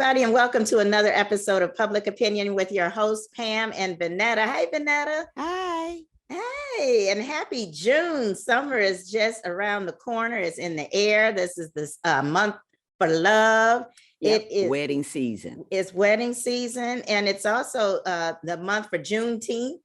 everybody, and welcome to another episode of Public Opinion with your hosts, Pam and Vanetta. Hey, Vanetta. Hi. Hey, and happy June. Summer is just around the corner. It's in the air. This is this month for love. Yep. It is wedding season. It's wedding season, and it's also the month for Juneteenth.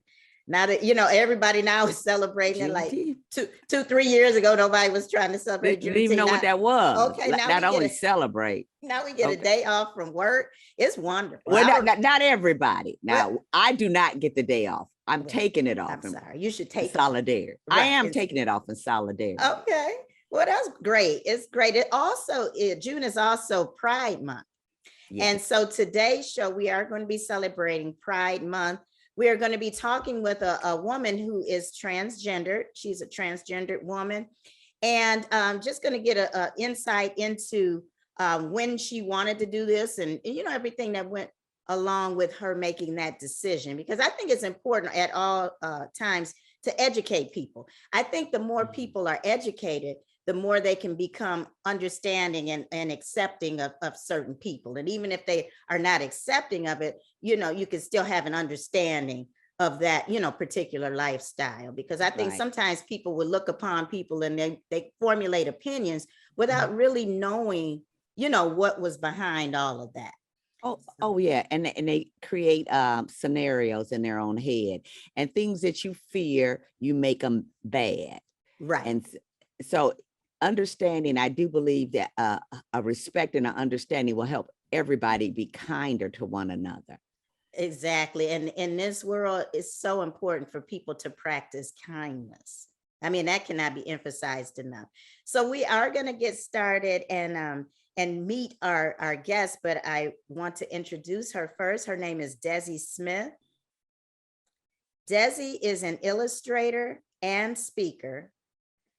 Now that everybody now is celebrating it. Like 2-3 years ago, nobody was trying to celebrate. Didn't even know what that was. Okay, now not only celebrate. Now we get a day off from work. It's wonderful. Well, not everybody. Now, I do not get the day off. I'm taking it off. I'm sorry. You should take solidarity. Right. I am taking it off in solidarity. Okay. Well, that's great. It's great. June is also Pride Month. Yes. And so today's show, we are going to be celebrating Pride Month. We are going to be talking with a woman who is transgendered. She's a transgendered woman. And just going to get an insight into when she wanted to do this and everything that went along with her making that decision, because I think it's important at all times to educate people. I think the more people are educated, the more they can become understanding and accepting of certain people. And even if they are not accepting of it, you can still have an understanding of that, particular lifestyle. Because I think sometimes people will look upon people and they formulate opinions without really knowing, what was behind all of that. Oh yeah. And they create scenarios in their own head, and things that you fear, you make them bad. Right. And so understanding, I do believe that a respect and an understanding will help everybody be kinder to one another. Exactly. And in this world, it's so important for people to practice kindness. I mean, that cannot be emphasized enough. So we are going to get started and meet our guest, but I want to introduce her first. Her name is Dezzi Smith. Dezzi is an illustrator and speaker.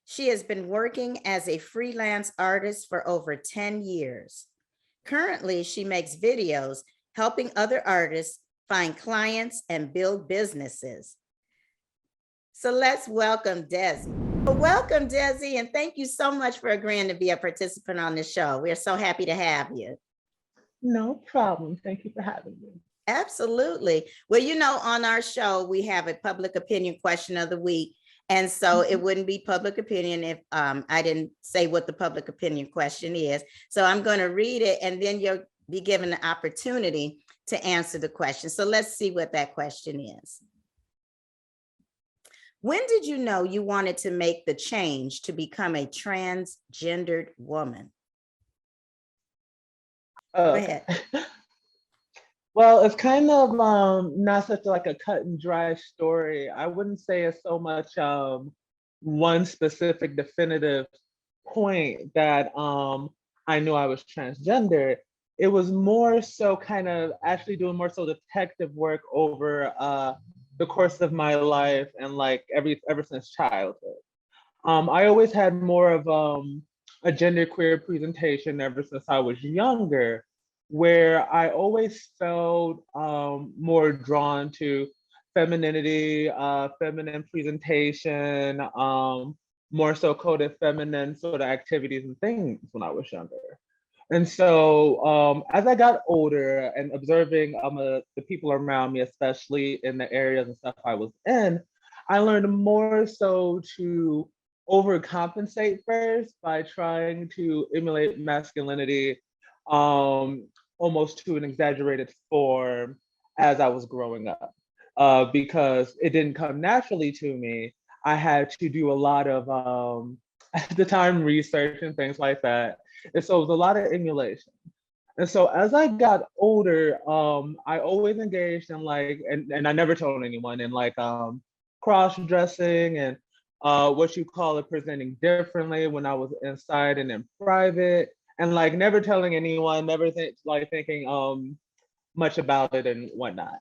She has been working as a freelance artist for over 10 years. Currently, she makes videos helping other artists find clients and build businesses. So let's welcome Dezzi. Welcome, Dezzi, and thank you so much for agreeing to be a participant on the show. We're so happy to have you. No problem. Thank you for having me. Absolutely. Well, on our show, we have a public opinion question of the week. And so it wouldn't be public opinion if I didn't say what the public opinion question is. So I'm going to read it, and then you'll be given the opportunity to answer the question. So let's see what that question is. When did you know you wanted to make the change to become a transgendered woman? Go ahead. Well, it's kind of not such like a cut and dry story. I wouldn't say it's so much one specific definitive point that I knew I was transgender. It was more so kind of actually doing more so detective work over the course of my life and like ever since childhood. I always had more of a genderqueer presentation ever since I was younger, where I always felt more drawn to femininity, feminine presentation, more so coded feminine sort of activities and things when I was younger. And so as I got older and observing the people around me, especially in the areas and stuff I was in, I learned more so to overcompensate first by trying to emulate masculinity almost to an exaggerated form as I was growing up. Because it didn't come naturally to me, I had to do a lot of, at the time, research and things like that. And so it was a lot of emulation. And so as I got older, I always engaged in and I never told anyone, in cross-dressing and what you call it, presenting differently when I was inside and in private, and never telling anyone, never thinking much about it and whatnot.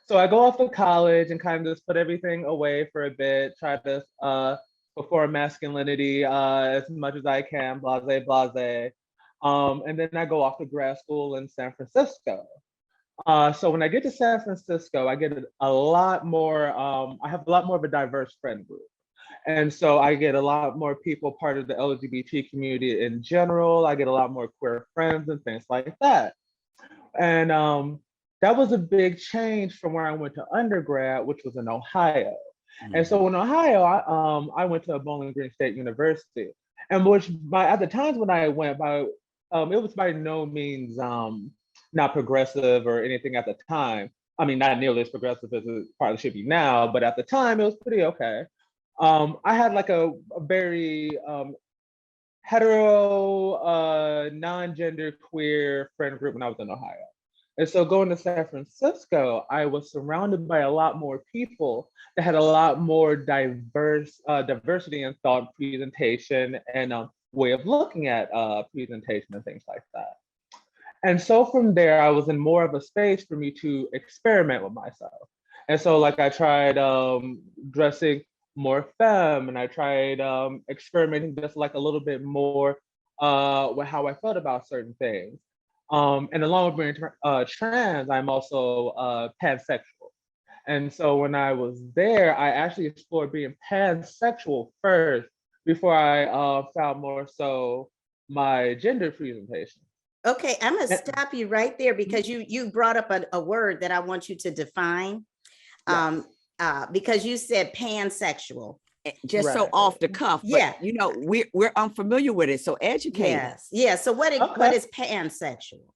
So I go off to college and kind of just put everything away for a bit, try to perform masculinity as much as I can, blase, blase. And then I go off to grad school in San Francisco. So when I get to San Francisco, I get a lot more, I have a lot more of a diverse friend group. And so I get a lot more people part of the LGBT community in general. I get a lot more queer friends and things like that. And that was a big change from where I went to undergrad, which was in Ohio. And so in Ohio, I went to Bowling Green State University, and which by at the times when I went by, it was by no means not progressive or anything at the time. I mean, not nearly as progressive as it probably should be now, but at the time it was pretty okay. I had like a very hetero, non-gender queer friend group when I was in Ohio. And so going to San Francisco, I was surrounded by a lot more people that had a lot more diversity in thought, presentation, and way of looking at presentation and things like that. And so from there, I was in more of a space for me to experiment with myself. And so like I tried dressing more femme, and I tried experimenting just like a little bit more with how I felt about certain things. And along with being trans, I'm also pansexual. And so when I was there, I actually explored being pansexual first before I found more so my gender presentation. Okay, I'm gonna stop you right there because you brought up a word that I want you to define. Because you said pansexual. Just so off the cuff, but you know, we're unfamiliar with it, so educate us. Yeah. So what is pansexual?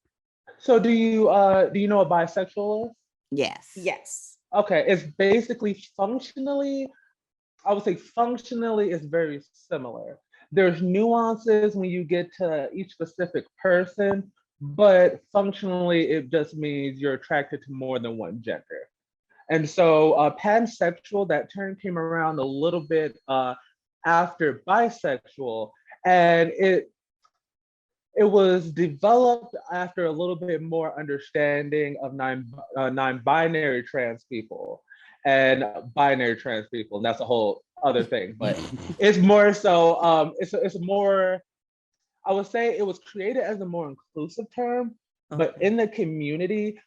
So do you know what bisexual is? Yes. Okay, it's basically functionally, I would say functionally it's very similar. There's nuances when you get to each specific person, but functionally it just means you're attracted to more than one gender. And so pansexual, that term came around a little bit after bisexual, and it was developed after a little bit more understanding of non-binary trans people and binary trans people. And that's a whole other thing, but it's more so, it's more, I would say it was created as a more inclusive term, but in the community,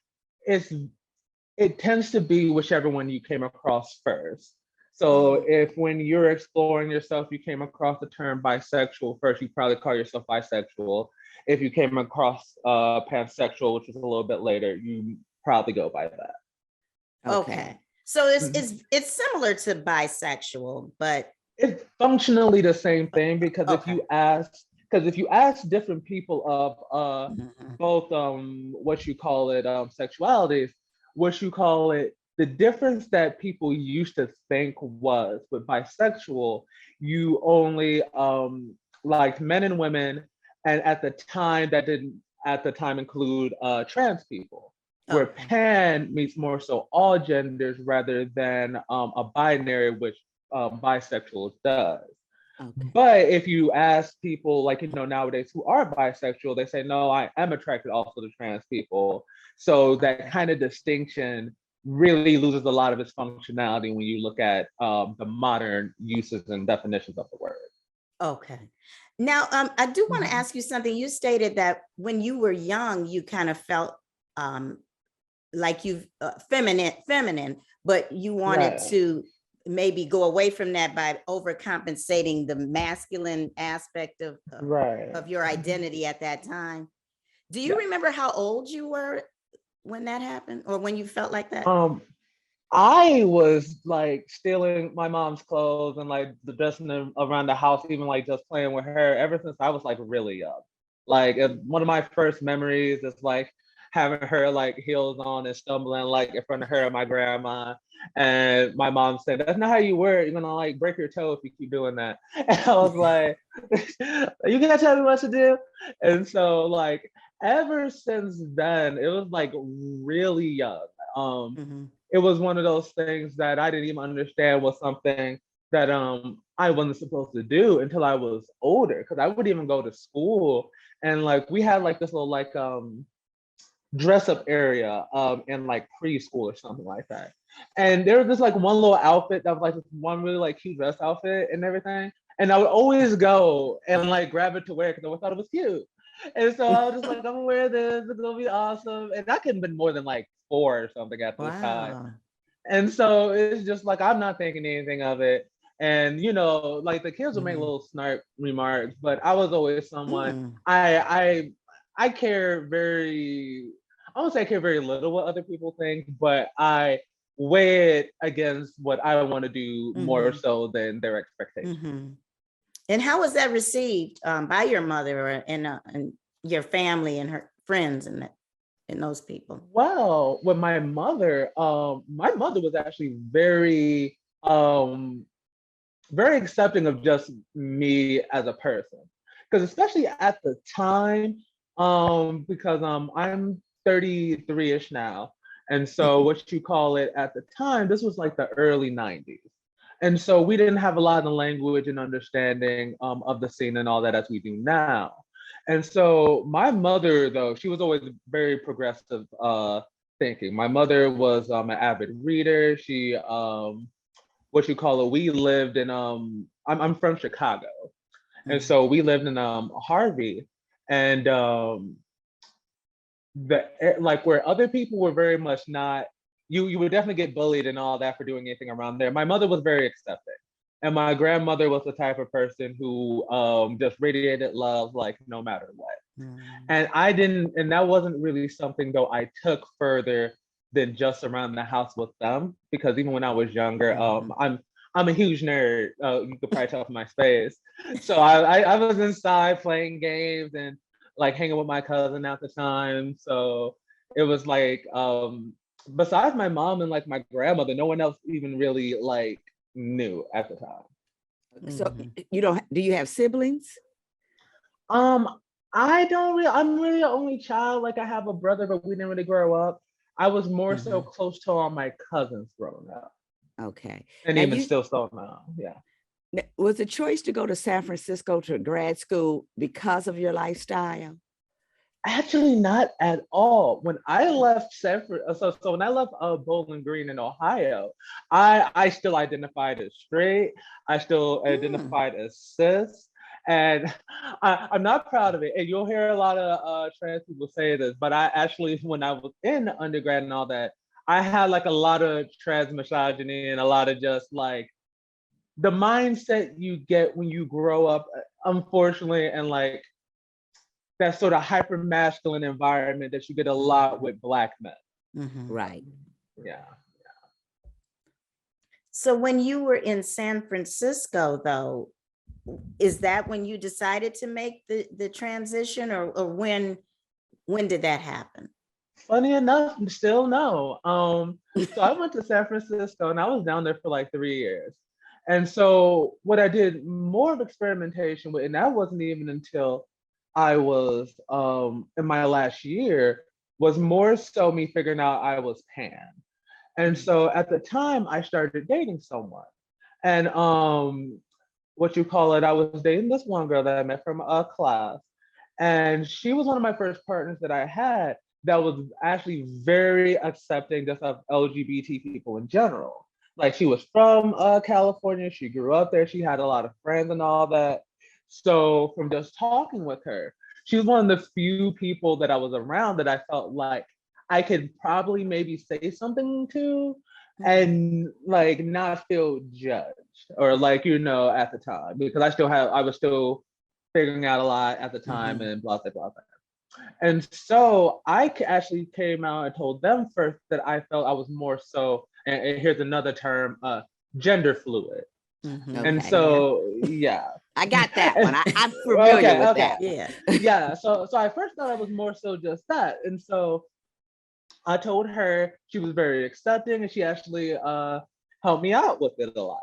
it tends to be whichever one you came across first. So if when you're exploring yourself, you came across the term bisexual first, you probably call yourself bisexual. If you came across pansexual, which is a little bit later, you probably go by that. Okay. So it's similar to bisexual, but it's functionally the same thing, because if you ask different people of both what you call it sexualities, what you call it, the difference that people used to think was with bisexual, you only liked men and women, and at the time that didn't include trans people. Where pan means more so all genders rather than a binary, which bisexual does. But if you ask people like, nowadays who are bisexual, they say, no, I am attracted also to trans people. So that kind of distinction really loses a lot of its functionality when you look at the modern uses and definitions of the word. Okay. Now, I do want to ask you something. You stated that when you were young, you kind of felt like you feminine, but you wanted to maybe go away from that by overcompensating the masculine aspect of your identity at that time. Do you remember how old you were when that happened, or when you felt like that? I was like stealing my mom's clothes and like dressing them around the house, even like just playing with her ever since I was like really young. Like one of my first memories is like having her like heels on and stumbling like in front of her and my grandma, and my mom said, "That's not how you wear it. You're gonna like break your toe if you keep doing that." And I was like, "You gonna tell me what to do?" And so like ever since then, it was like really young. It was one of those things that I didn't even understand was something that I wasn't supposed to do until I was older, because I would even go to school and like we had like this little like dress up area in like preschool or something like that. And there was just like one little outfit that was like one really like cute dress outfit and everything. And I would always go and like grab it to wear because I thought it was cute. And so I was just like, I'm gonna wear this, it's gonna be awesome. And I couldn't have been more than like 4 or something at the time. And so it's just like, I'm not thinking anything of it. And like the kids would make little snark remarks, but I was always someone, I care very, I won't say I care very little what other people think, but I weigh it against what I want to do more so than their expectations. And how was that received by your mother and your family and her friends and those people? Well, with my mother was actually very accepting of just me as a person. Because especially at the time, because I'm 33-ish now. And so what you call it at the time, this was like the early 90s. And so we didn't have a lot of language and understanding of the scene and all that as we do now. And so my mother, though, she was always very progressive thinking. My mother was an avid reader. She what you call it, we lived in I'm from Chicago. And so we lived in Harvey, and like where other people were very much not, you would definitely get bullied and all that for doing anything around there. My mother was very accepting. And my grandmother was the type of person who just radiated love like no matter what. And I didn't, and that wasn't really something though I took further than just around the house with them. Because even when I was younger, I'm a huge nerd. You could probably tell from my face. So I was inside playing games and like hanging with my cousin at the time. So it was like besides my mom and like my grandmother, no one else even really like knew at the time. So do you have siblings? I don't really, I'm really the only child. Like I have a brother, but we didn't really grow up. I was more so close to all my cousins growing up. Okay. And now even still now, yeah. Was the choice to go to San Francisco to grad school because of your lifestyle? Actually, not at all. When I left so when I left Bowling Green in Ohio, I still identified as straight. I still identified as cis, and I'm not proud of it. And you'll hear a lot of trans people say this, but I actually, when I was in undergrad and all that, I had like a lot of trans misogyny and a lot of just like the mindset you get when you grow up, unfortunately, and like that sort of hyper masculine environment that you get a lot with Black men. Right. Yeah. So when you were in San Francisco, though, is that when you decided to make the transition, or when did that happen? Funny enough, still no. So I went to San Francisco and I was down there for like 3 years. And so what I did more of experimentation with, and that wasn't even until I was in my last year, was more so me figuring out I was pan. And so at the time I started dating someone. And what you call it, I was dating this one girl that I met from a class. And she was one of my first partners that I had that was actually very accepting just of LGBT people in general. Like she was from California, she grew up there, she had a lot of friends and all that. So from just talking with her, she was one of the few people that I was around that I felt like I could probably maybe say something to and like not feel judged or like, at the time, because I was still figuring out a lot at the time and blah, blah, blah. And so I actually came out and told them first that I felt I was more so, and here's another term, gender fluid. And so, yeah. I got that one. I'm familiar with that. Yeah. Yeah. So I first thought I was more so just that. And so I told her, she was very accepting, and she actually helped me out with it a lot.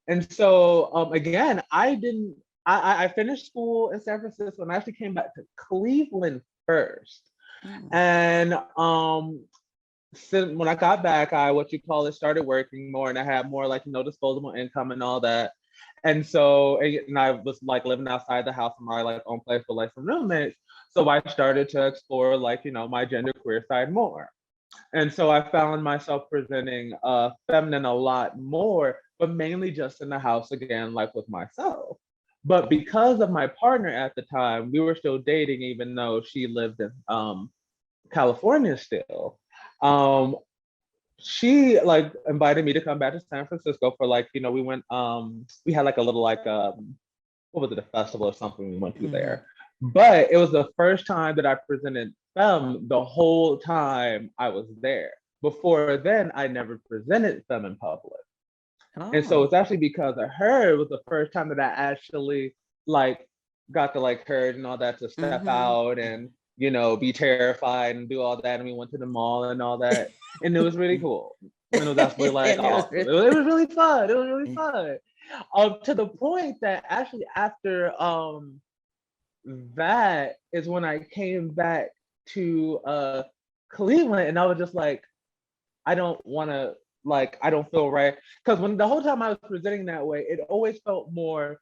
And so again, I finished school in San Francisco and I actually came back to Cleveland first. And when I got back, I started working more, and I had more like disposable income and all that. And so and I was like living outside the house in my like own place with like some roommates. So I started to explore like my gender queer side more. And so I found myself presenting feminine a lot more, but mainly just in the house again, like with myself. But because of my partner at the time, we were still dating, even though she lived in California still. She like invited me to come back to San Francisco for like, we went, we had like a little like, what was it, a festival or something we went to there. But it was the first time that I presented femme the whole time I was there. Before then, I never presented femme in public. And so Oh. it's actually because of her, it was the first time that I actually like got to like courage and all that to step out and, you know, be terrified and do all that. And we went to the mall and all that. And it was really cool. And it was actually like And it was awesome. It was really fun. It was really fun. To the point that actually after that is when I came back to Cleveland, and I was just like, I don't want to, like, I don't feel right. Because when the whole time I was presenting that way, it always felt more,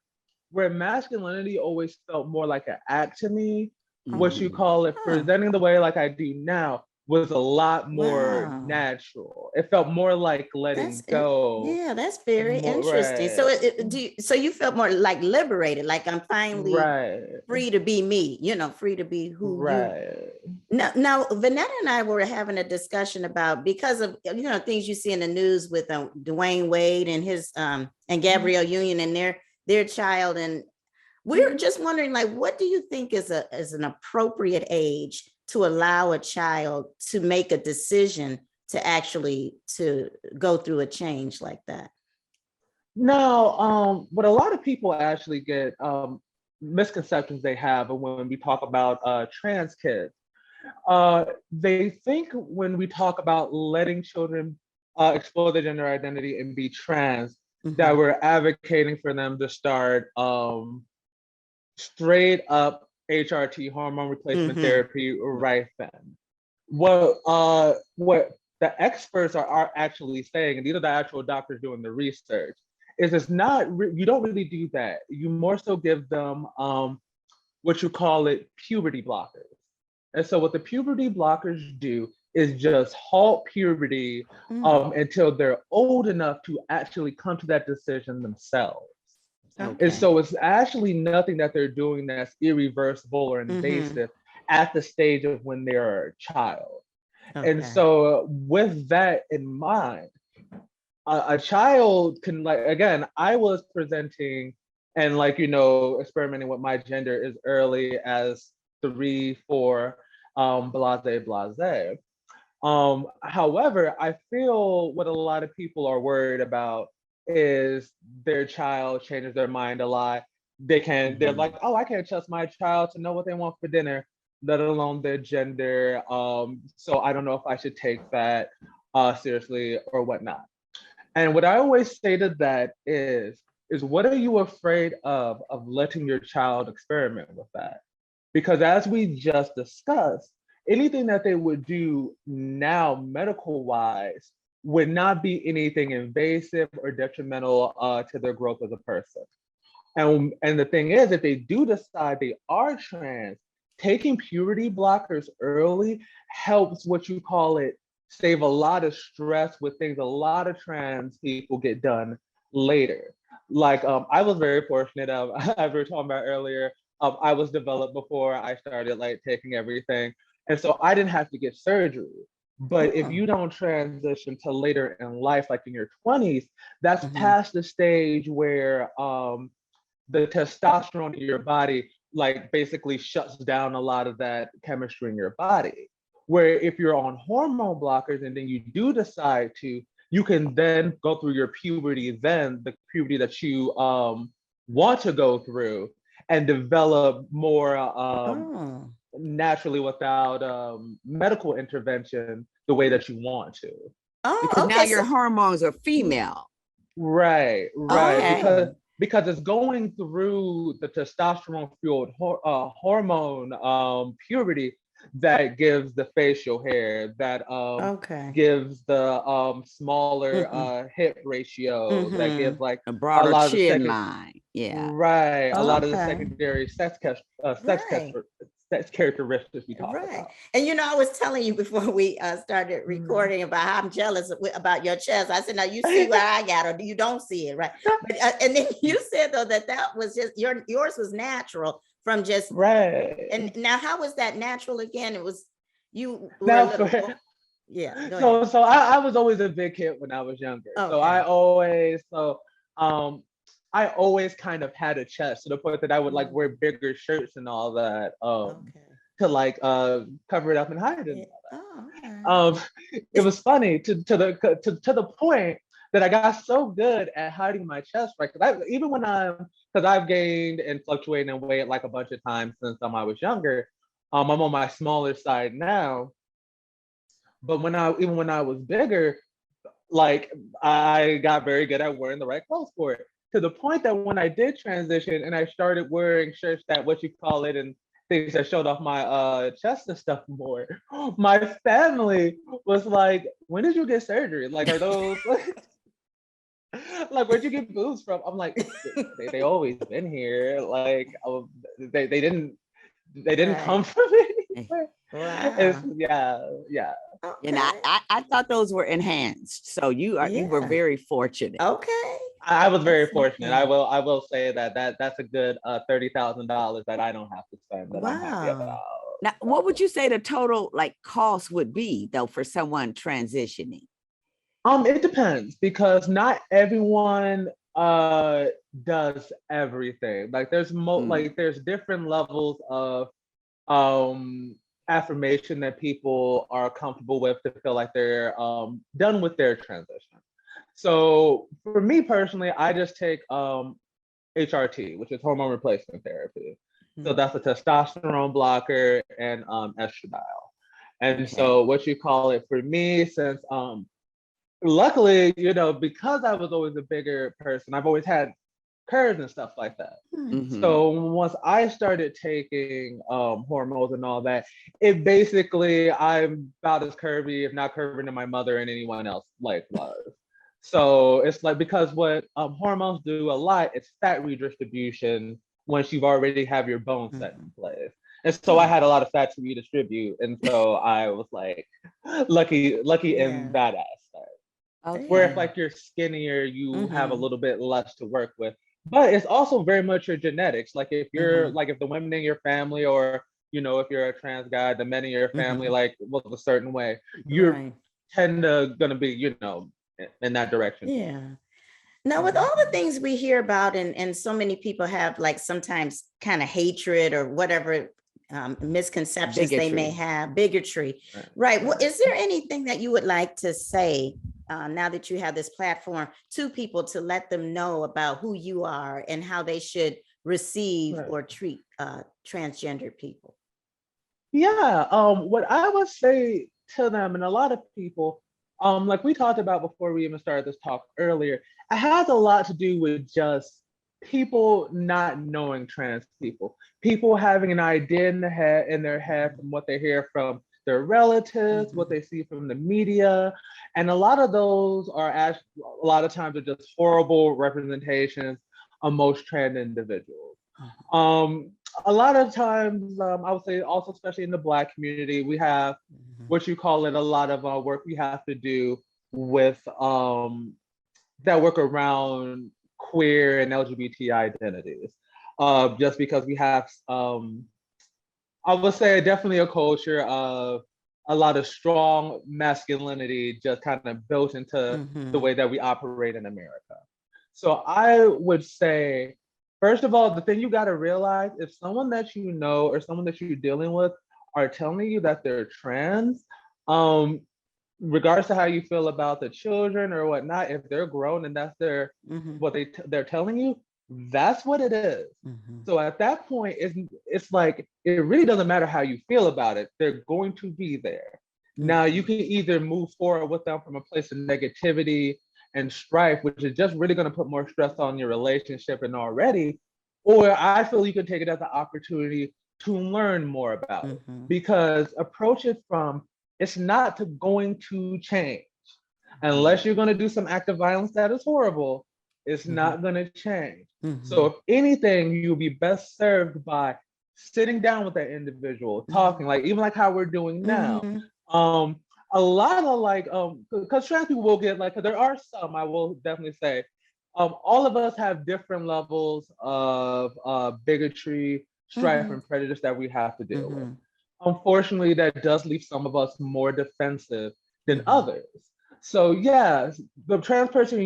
where masculinity always felt more like an act to me, what you call it, presenting the way like I do now was a lot more Wow. natural. It felt more like letting go. Yeah, that's very More, interesting. So so you felt more like liberated, like I'm finally right, free to be me, you know, free to be who you. right. Now, Vanetta and I were having a discussion about, because of, you know, things you see in the news with Dwayne Wade and his and Gabrielle Union and their child, and we're just wondering, like, what do you think is an appropriate age to allow a child to make a decision to actually to go through a change like that? Now, what a lot of people actually get misconceptions they have when we talk about trans kids. They think when we talk about letting children explore their gender identity and be trans, that we're advocating for them to start straight up HRT, hormone replacement therapy, right then. What the experts are actually saying, and these are the actual doctors doing the research, is it's not, you don't really do that. You more so give them what you call it puberty blockers. And so what the puberty blockers do is just halt puberty until they're old enough to actually come to that decision themselves. Okay. And so it's actually nothing that they're doing that's irreversible or invasive at the stage of when they're a child. Okay. And so with that in mind, a child can, like, again, I was presenting and, like, you know, experimenting with my gender as early as 3, 4, blase. However, I feel what a lot of people are worried about is their child changes their mind a lot. They're like, oh, I can't trust my child to know what they want for dinner, let alone their gender. So I don't know if I should take that seriously or whatnot. And what I always say to that is what are you afraid of letting your child experiment with that? Because as we just discussed, anything that they would do now medical wise would not be anything invasive or detrimental to their growth as a person. And the thing is, if they do decide they are trans, taking puberty blockers early helps, what you call it, save a lot of stress with things a lot of trans people get done later. Like I was very fortunate, as we were talking about earlier, I was developed before I started like taking everything. And so I didn't have to get surgery. But if you don't transition till later in life, like in your 20s, that's past the stage where the testosterone in your body like basically shuts down a lot of that chemistry in your body. Where if you're on hormone blockers and then you do decide to, you can then go through your puberty, then the puberty that you want to go through, and develop more naturally without medical intervention the way that you want to. Because now your hormones are female. Right. Because it's going through the testosterone fueled hormone puberty that gives the facial hair, that gives the smaller hip ratio, that gives like a broader chin line. Yeah. Right. A lot of the secondary sex characteristics we talk about. And you know, I was telling you before we started recording about how I'm jealous about your chest. I said, now you see where I got, or you don't see it, right? But, and then you said though that was just yours was natural from just And now, how was that natural again? It was you. Were So I was always a big kid when I was younger. So I always kind of had a chest to the point that I would like wear bigger shirts and all that. to like cover it up and hide it. Oh, okay. It was funny to the point that I got so good at hiding my chest, right? Because I've gained and fluctuated in weight like a bunch of times since I was younger. I'm on my smaller side now, but even when I was bigger, like I got very good at wearing the right clothes for it. To the point that when I did transition and I started wearing shirts that what you call it and things that showed off my chest and stuff more, my family was like, "When did you get surgery? Like, are those like where'd you get boobs from?" I'm like, they always been here. Like, they didn't Right. come from anywhere. Wow. Yeah. And Okay. I thought those were enhanced. So you were Yeah. very fortunate. Okay. I was very That's fortunate. okay. I will say that's a good $30,000 that I don't have to spend that I'm happy Wow. about. Now, what would you say the total like cost would be though for someone transitioning? It depends because not everyone does everything. Like there's different levels of um affirmation that people are comfortable with to feel like they're done with their transition. So for me personally, I just take HRT, which is hormone replacement therapy. So Mhm. that's a testosterone blocker and estradiol. And Okay. so what you call it for me, since luckily, because I was always a bigger person, I've always had curves and stuff like that. Hmm. So once I started taking hormones and all that, it basically I'm about as curvy, if not curvier than my mother and anyone else like was. So it's like because what hormones do a lot, it's fat redistribution once you've already have your bones set in place. And so I Hmm. had a lot of fat to redistribute, and so I was like lucky in Yeah. that aspect. Where if Okay. like you're skinnier, you have a Hmm. little bit less to work with. But it's also very much your genetics. Like if you're Hmm. like if the women in your family or if you're a trans guy, the men in your family Hmm. like was a certain way, you're Right. tend to gonna be, in that direction too. Yeah. Now, with all the things we hear about, and so many people have like sometimes kind of hatred or whatever misconceptions they may Bigotry. have, bigotry, Right. right? Well, Right. is there anything that you would like to say now that you have this platform to people to let them know about who you are and how they should receive Right. or treat transgendered people? Yeah, what I would say to them and a lot of people, like we talked about before we even started this talk earlier, it has a lot to do with just people not knowing trans people having an idea in their head from what they hear from their relatives, what Mhm. they see from the media, and a lot of those are actually a lot of times are just horrible representations of most trans individuals. Mhm. Um, a lot of times, I would say also, especially in the Black community, we have Mhm. what you call it a lot of work we have to do with that work around queer and LGBT identities. Just because we have, I would say, definitely a culture of a lot of strong masculinity just kind of built into the Mhm. way that we operate in America. So I would say, first of all, the thing you got to realize if someone that you know or someone that you're dealing with are telling you that they're trans, um, regardless of how you feel about the children or whatnot, if they're grown and that's Mhm. what they're telling you, that's what it is. Mhm. So at that point, it's like it really doesn't matter how you feel about it. They're going to be there. Now you Mhm. can either move forward with them from a place of negativity and strife, which is just really going to put more stress on your relationship and already, or I feel you can take it as an opportunity to learn more about it Mhm. because approach it from it's not going to change Mhm. unless you're going to do some act of violence that is horrible. It's Mhm. not going to change. So Mhm. if anything, you'll be best served by sitting down with that individual, Mhm. talking, like even like how we're doing now. Mhm. Um, a lot of like because trans people will get like 'cause there are some I will definitely say all of us have different levels of bigotry, strife, Mhm. and prejudice that we have to deal with. Mhm. Unfortunately, that does leave some of us more defensive than Mhm. others. So yeah, the trans person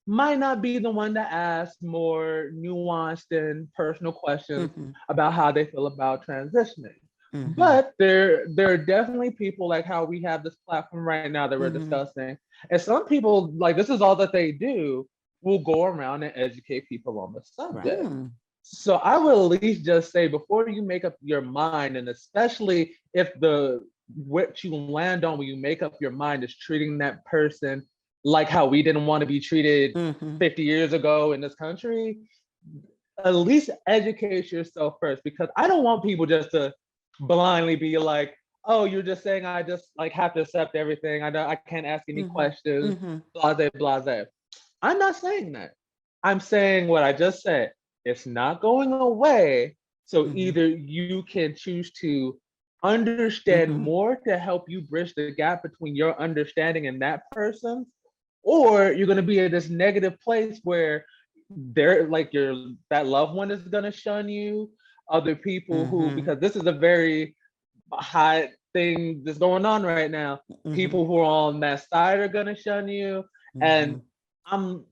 might not be the one to ask more nuanced and personal questions Mhm. about how they feel about transitioning. Mhm. But there are definitely people like how we have this platform right now that we're Mhm. discussing. And some people, like this is all that they do, will go around and educate people on the subject. Mm. So I will at least just say before you make up your mind, and especially if the what you land on when you make up your mind is treating that person like how we didn't want to be treated Mhm. 50 years ago in this country, at least educate yourself first, because I don't want people just to blindly be like, oh, you're just saying I just like have to accept everything. I can't ask any Mhm. questions, Mhm. blase, blase. I'm not saying that. I'm saying what I just said. It's not going away. So Mhm. either you can choose to understand Mhm. more to help you bridge the gap between your understanding and that person's, or you're going to be in this negative place where they're like that loved one is going to shun you. Other people who, Mhm. because this is a very hot thing that's going on right now, Mhm. people who are on that side are going to shun you. And Mhm. I'm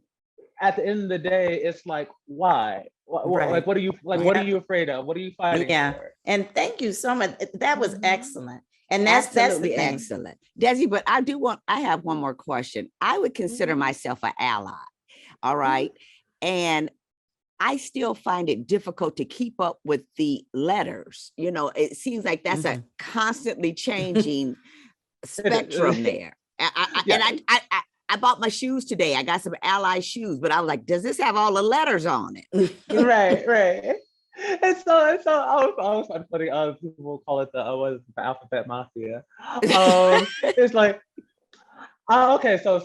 at the end of the day, it's like, why? Right. Like, what are you like? What are Yeah. you afraid of? What are you fighting Yeah. for? And thank you so much. That was Mhm. excellent. And that's the Absolutely thing. excellent. Desi, but I have one more question. I would consider Mhm. myself an ally. All Mhm. right. And I still find it difficult to keep up with the letters. You know, it seems like that's a Mhm. constantly changing spectrum there. And Yeah. I bought my shoes today. I got some Ally shoes, but I was like, does this have all the letters on it? Right. Right. And so I was kind of funny. People call it what is it, the alphabet mafia. It's like, okay, so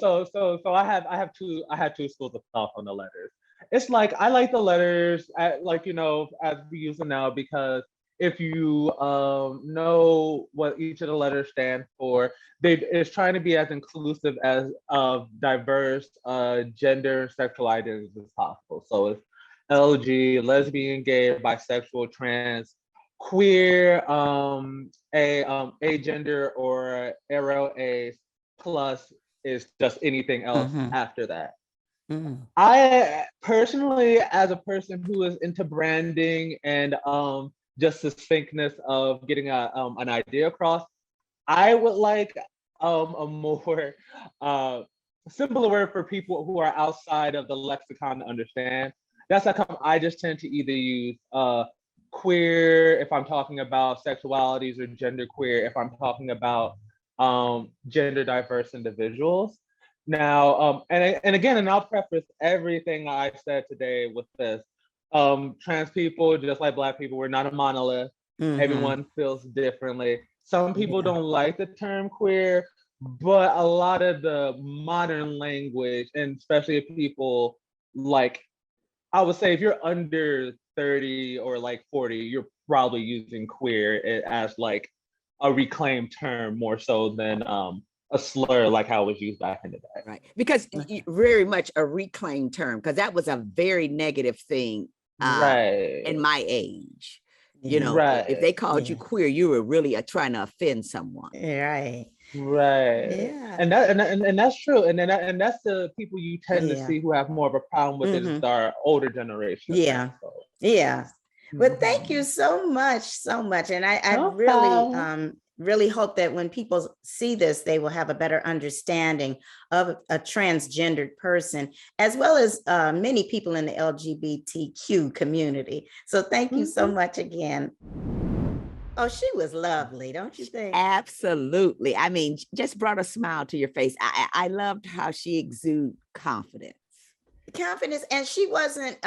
I had two schools of thought on the letters. It's like I like the letters, like as we use them now, because if you know what each of the letters stand for, it's trying to be as inclusive as of diverse gender and sexual identities as possible. So it's LG, lesbian, gay, bisexual, trans, queer, agender, or aro a plus is just anything else Mhm. after that. Mhm. I personally, as a person who is into branding and just succinctness of getting an idea across, I would like a more simpler word for people who are outside of the lexicon to understand. That's how come I just tend to either use queer if I'm talking about sexualities, or gender queer if I'm talking about gender diverse individuals. Now, and again, and I'll preface everything I said today with this. Trans people, just like Black people, we're not a monolith. Mhm. Everyone feels differently. Some people Yeah. don't like the term queer, but a lot of the modern language, and especially if people like, I would say if you're under 30 or like 40, you're probably using queer as like a reclaimed term more so than a slur like how it was used back in the day. Right. Because Okay. very much a reclaimed term, because that was a very negative thing in Right. my age. You Yeah. know, if Right. they called you Yeah. queer, you were really trying to offend someone. Right. Right. Yeah. And that's true. And that's the people you tend to Yeah. see who have more of a problem with it is Mhm. our older generation of Yeah. folks. Yeah. Well, thank you Mhm. so much, so much. And I No really, problem. really hope that when people see this, they will have a better understanding of a transgendered person, as well as many people in the LGBTQ community. So thank you so Mhm. much again. Oh, she was lovely, don't you think? Absolutely. I mean, just brought a smile to your face. I loved how she exuded confidence. Confidence, and she wasn't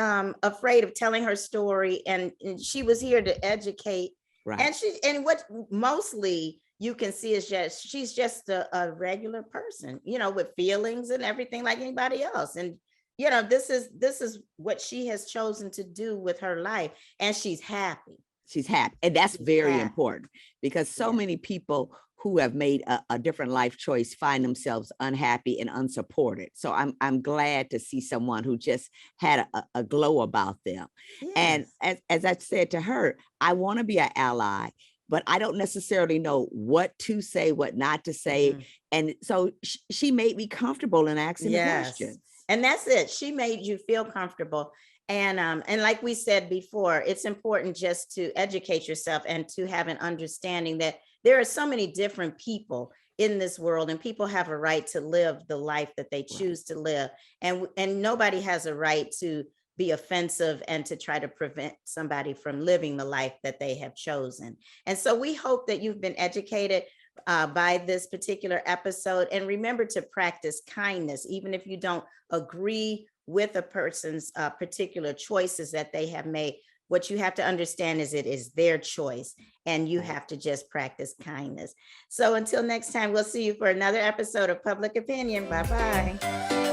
afraid of telling her story, and she was here to educate. Right. And what mostly you can see is just she's just a regular person, with feelings and everything like anybody else. And this is what she has chosen to do with her life, and she's happy. She's happy. And that's She's very happy. important, because so Yeah. many people who have made a different life choice find themselves unhappy and unsupported. So I'm glad to see someone who just had a glow about them. And Yes. as I said to her, I want to be an ally, but I don't necessarily know what to say, what not to say. Mhm. And so she made me comfortable in asking the Yes. questions. And that's it. She made you feel comfortable. And like we said before, it's important just to educate yourself and to have an understanding that there are so many different people in this world, and people have a right to live the life that they choose to live. And nobody has a right to be offensive and to try to prevent somebody from living the life that they have chosen. And so we hope that you've been educated by this particular episode. And remember to practice kindness, even if you don't agree with a person's particular choices that they have made. What you have to understand is it is their choice, and you have to just practice kindness. So until next time, we'll see you for another episode of Public Opinion. Bye-bye.